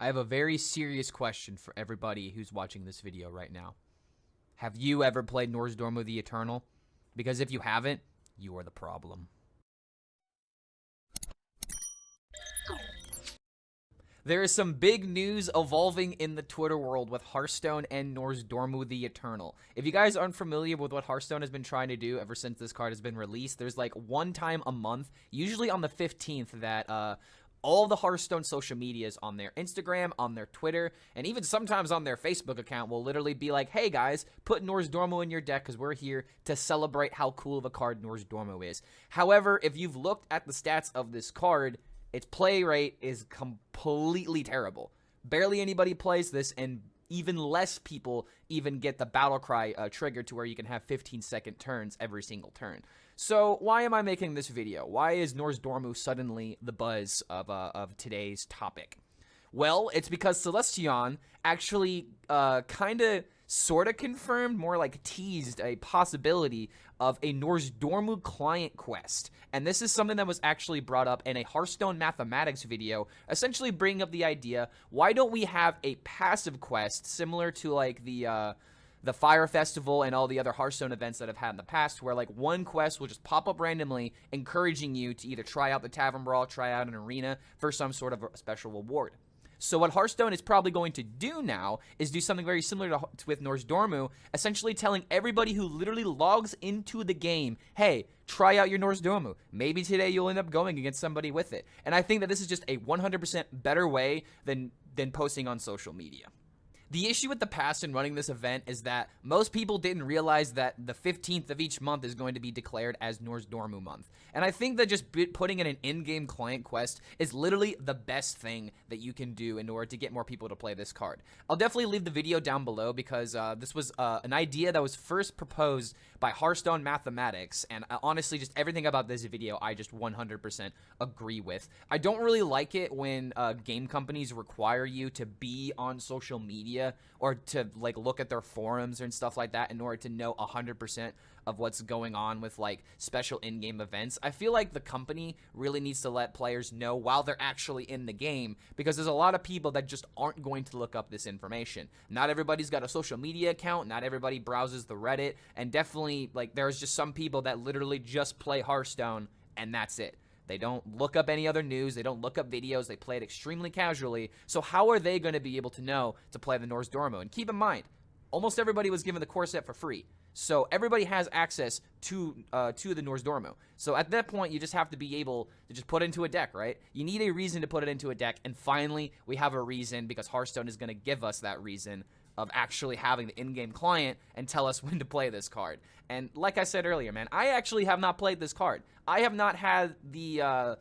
I have a very serious question for everybody who's watching this video right now. Have you ever played Nozdormu the Eternal? Because if you haven't, you are the problem. There is some big news evolving in the Twitter world with Hearthstone and Nozdormu the Eternal. If you guys aren't familiar with what Hearthstone has been trying to do ever since this card has been released, there's like one time a month, usually on the 15th, that all the Hearthstone social medias on their Instagram, on their Twitter, and even sometimes on their Facebook account will literally be like, hey guys, put Nozdormu in your deck because we're here to celebrate how cool of a card Nozdormu is. However, if you've looked at the stats of this card, its play rate is completely terrible. Barely anybody plays this, and even less people even get the battle cry triggered to where you can have 15-second turns every single turn. So why am I making this video? Why is Nozdormu suddenly the buzz of today's topic? Well, it's because Celestalon actually kind of sort of confirmed, more like teased, a possibility of a Nozdormu client quest. And this is something that was actually brought up in a Hearthstone mathematics video, essentially bringing up the idea, why don't we have a passive quest similar to like the Fire Festival and all the other Hearthstone events that I've had in the past, where like one quest will just pop up randomly, encouraging you to either try out the Tavern Brawl, try out an arena for some sort of a special reward. So what Hearthstone is probably going to do now is do something very similar to with Nozdormu, essentially telling everybody who literally logs into the game, hey, try out your Nozdormu. Maybe today you'll end up going against somebody with it. And I think that this is just a 100% better way than posting on social media. The issue with the past in running this event is that most people didn't realize that the 15th of each month is going to be declared as Nozdormu month. And I think that just putting in an in-game client quest is literally the best thing that you can do in order to get more people to play this card. I'll definitely leave the video down below because this was an idea that was first proposed by Hearthstone Mathematics, and honestly, just everything about this video I just 100% agree with. I don't really like it when game companies require you to be on social media or to like look at their forums and stuff like that in order to know 100% of what's going on with like special in-game events. I feel like the company really needs to let players know while they're actually in the game, because there's a lot of people that just aren't going to look up this information. Not everybody's got a social media account, not everybody browses the Reddit, and definitely like there's just some people that literally just play Hearthstone and that's it. They don't look up any other news. They don't look up videos. They play it extremely casually. So how are they going to be able to know to play the Nozdormu? And keep in mind, almost everybody was given the core set for free. So everybody has access to the Nozdormu. So at that point, you just have to be able to just put it into a deck, right? You need a reason to put it into a deck. And finally, we have a reason because Hearthstone is going to give us that reason of actually having the in-game client and tell us when to play this card. And like I said earlier, man, I actually have not played this card. I have not had the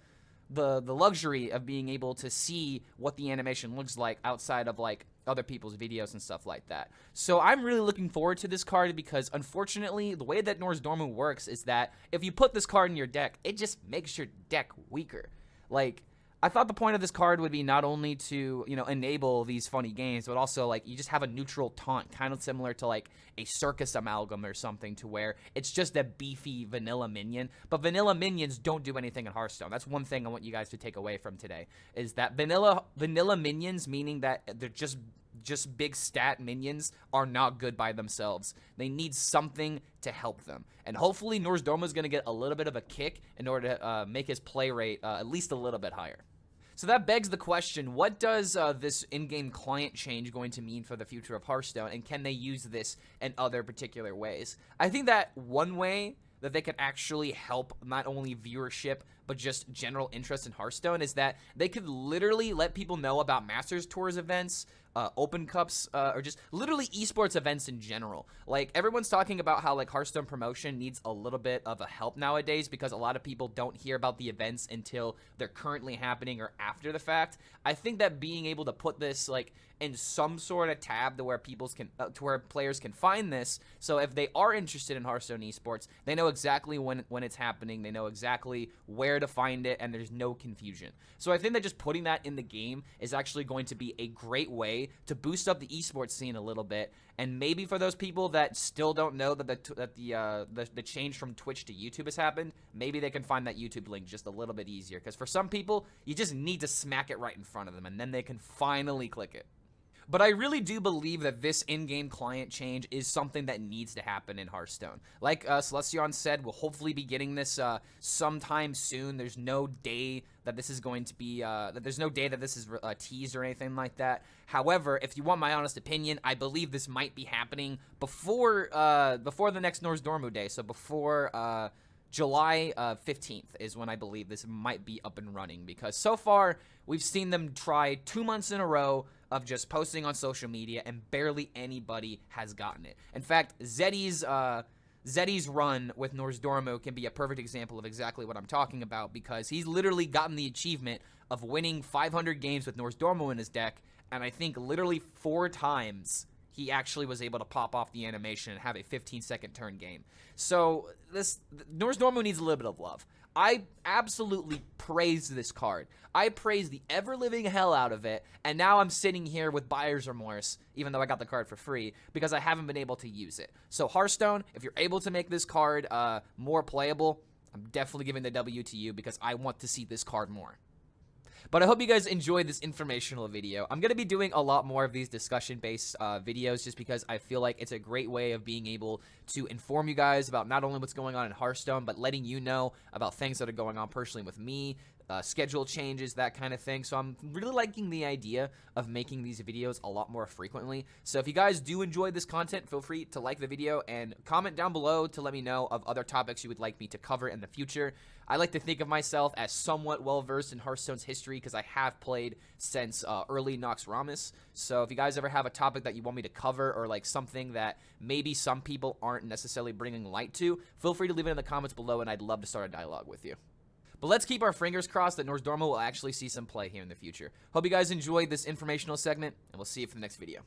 luxury of being able to see what the animation looks like outside of like other people's videos and stuff like that. So I'm really looking forward to this card because unfortunately the way that Nozdormu works is that if you put this card in your deck, it just makes your deck weaker. Like, I thought the point of this card would be not only to, you know, enable these funny games, but also, like, you just have a neutral taunt, kind of similar to, like, a Circus Amalgam or something, to where it's just a beefy vanilla minion. But vanilla minions don't do anything in Hearthstone. That's one thing I want you guys to take away from today, is that vanilla minions, meaning that they're just big stat minions, are not good by themselves. They need something to help them. And hopefully Nozdormu is going to get a little bit of a kick in order to make his play rate at least a little bit higher. So that begs the question, what does this in-game client change going to mean for the future of Hearthstone, and can they use this in other particular ways? I think that one way that they can actually help not only viewership, but just general interest in Hearthstone is that they could literally let people know about Masters Tours events, Open Cups, or just literally esports events in general. Like, everyone's talking about how, like, Hearthstone promotion needs a little bit of a help nowadays because a lot of people don't hear about the events until they're currently happening or after the fact. I think that being able to put this, like, in some sort of tab to where players can find this, so if they are interested in Hearthstone esports, they know exactly when it's happening, they know exactly where where to find it, and there's no confusion. So I think that just putting that in the game is actually going to be a great way to boost up the esports scene a little bit. And maybe for those people that still don't know that the change from Twitch to YouTube has happened, maybe they can find that YouTube link just a little bit easier. Because for some people, you just need to smack it right in front of them, and then they can finally click it. But I really do believe that this in-game client change is something that needs to happen in Hearthstone. Like Celestalon said, we'll hopefully be getting this sometime soon. There's no day that this is going to be, there's no day that this is teased or anything like that. However, if you want my honest opinion, I believe this might be happening before the next Nozdormu day. So before July 15th is when I believe this might be up and running, because so far we've seen them try 2 months in a row of just posting on social media, and barely anybody has gotten it. In fact, Zeddy's run with Nozdormu can be a perfect example of exactly what I'm talking about, because he's literally gotten the achievement of winning 500 games with Nozdormu in his deck, and I think literally 4 times he actually was able to pop off the animation and have a 15-second turn game. So this Nozdormu needs a little bit of love. I absolutely praise this card. I praise the ever-living hell out of it, and now I'm sitting here with buyer's remorse, even though I got the card for free, because I haven't been able to use it. So Hearthstone, if you're able to make this card more playable, I'm definitely giving the W to you, because I want to see this card more. But I hope you guys enjoyed this informational video. I'm going to be doing a lot more of these discussion-based videos, just because I feel like it's a great way of being able to inform you guys about not only what's going on in Hearthstone, but letting you know about things that are going on personally with me, schedule changes, that kind of thing. So I'm really liking the idea of making these videos a lot more frequently. So if you guys do enjoy this content, feel free to like the video and comment down below to let me know of other topics you would like me to cover in the future. I like to think of myself as somewhat well-versed in Hearthstone's history, because I have played since early Noxramas. So if you guys ever have a topic that you want me to cover, or like something that maybe some people aren't necessarily bringing light to, feel free to leave it in the comments below, and I'd love to start a dialogue with you. But let's keep our fingers crossed that Nozdormu will actually see some play here in the future. Hope you guys enjoyed this informational segment, and we'll see you for the next video.